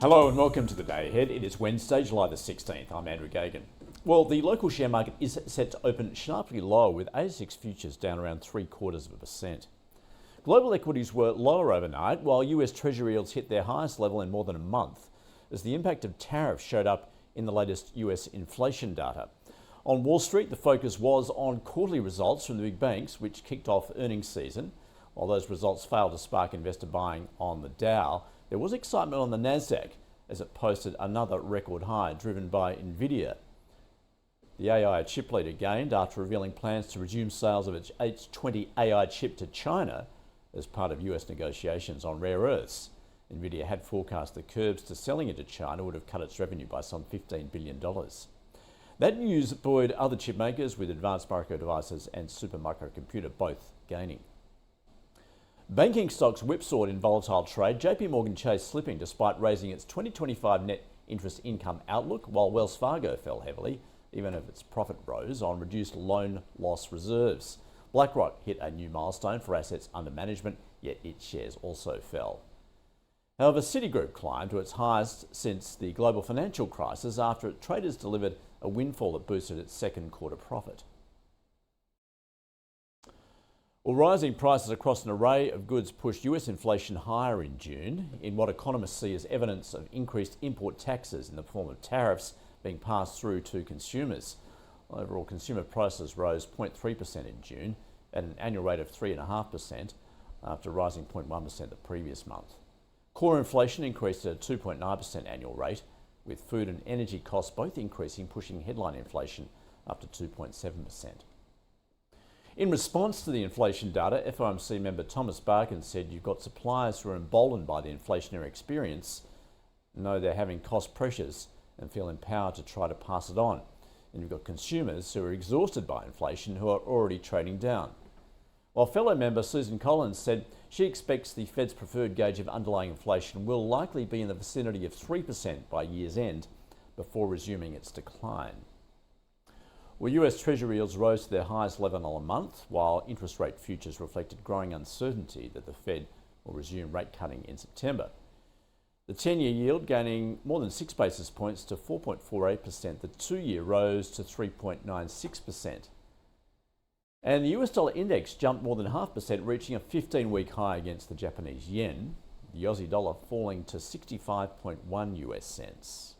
Hello and welcome to the Day Ahead. It is Wednesday, July the 16th. I'm Andrew Gagan. Well, the local share market is set to open sharply lower, with ASX futures down around 0.75%. Global equities were lower overnight, while US Treasury yields hit their highest level in more than a month, as the impact of tariffs showed up in the latest US inflation data. On Wall Street, the focus was on quarterly results from the big banks, which kicked off earnings season. While those results failed to spark investor buying on the Dow, there was excitement on the Nasdaq as it posted another record high driven by Nvidia. The AI chip leader gained after revealing plans to resume sales of its H20 AI chip to China as part of US negotiations on rare earths. Nvidia had forecast the curbs to selling it to China would have cut its revenue by some $15 billion. That news buoyed other chip makers, with Advanced Micro Devices and Supermicrocomputer both gaining. Banking stocks whipsawed in volatile trade, JP Morgan Chase slipping despite raising its 2025 net interest income outlook, while Wells Fargo fell heavily, even if its profit rose on reduced loan loss reserves. BlackRock hit a new milestone for assets under management, yet its shares also fell. However, Citigroup climbed to its highest since the global financial crisis after traders delivered a windfall that boosted its second quarter profit. Well, rising prices across an array of goods pushed US inflation higher in June, in what economists see as evidence of increased import taxes in the form of tariffs being passed through to consumers. Overall, consumer prices rose 0.3% in June at an annual rate of 3.5% after rising 0.1% the previous month. Core inflation increased at a 2.9% annual rate, with food and energy costs both increasing, pushing headline inflation up to 2.7%. In response to the inflation data, FOMC member Thomas Barkin said you've got suppliers who are emboldened by the inflationary experience, know they're having cost pressures and feel empowered to try to pass it on. And you've got consumers who are exhausted by inflation who are already trading down. While fellow member Susan Collins said she expects the Fed's preferred gauge of underlying inflation will likely be in the vicinity of 3% by year's end before resuming its decline. Well, US Treasury yields rose to their highest level in a month, while interest rate futures reflected growing uncertainty that the Fed will resume rate cutting in September. The 10-year yield gaining more than 6 basis points to 4.48%. The 2-year rose to 3.96%. And the US dollar index jumped more than 0.5%, reaching a 15-week high against the Japanese yen, the Aussie dollar falling to 65.1 US cents.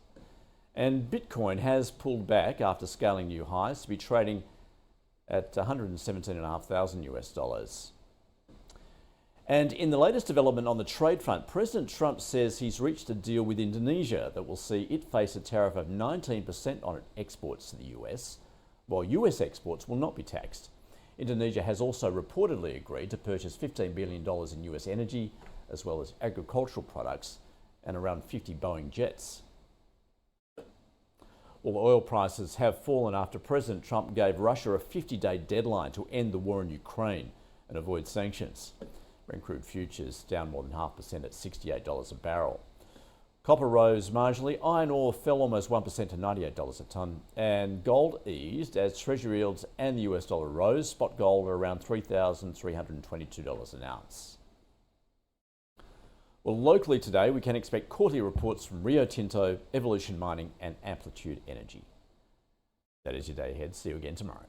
And Bitcoin has pulled back after scaling new highs to be trading at 117,500 US dollars. And in the latest development on the trade front, President Trump says he's reached a deal with Indonesia that will see it face a tariff of 19% on its exports to the US, while US exports will not be taxed. Indonesia has also reportedly agreed to purchase $15 billion in US energy, as well as agricultural products and around 50 Boeing jets. Well, oil prices have fallen after President Trump gave Russia a 50-day deadline to end the war in Ukraine and avoid sanctions. Brent crude futures down more than 0.5% at $68 a barrel. Copper rose marginally. Iron ore fell almost 1% to $98 a tonne. And gold eased as Treasury yields and the US dollar rose. Spot gold are around $3,322 an ounce. Well, locally today, we can expect quarterly reports from Rio Tinto, Evolution Mining and Amplitude Energy. That is your day ahead. See you again tomorrow.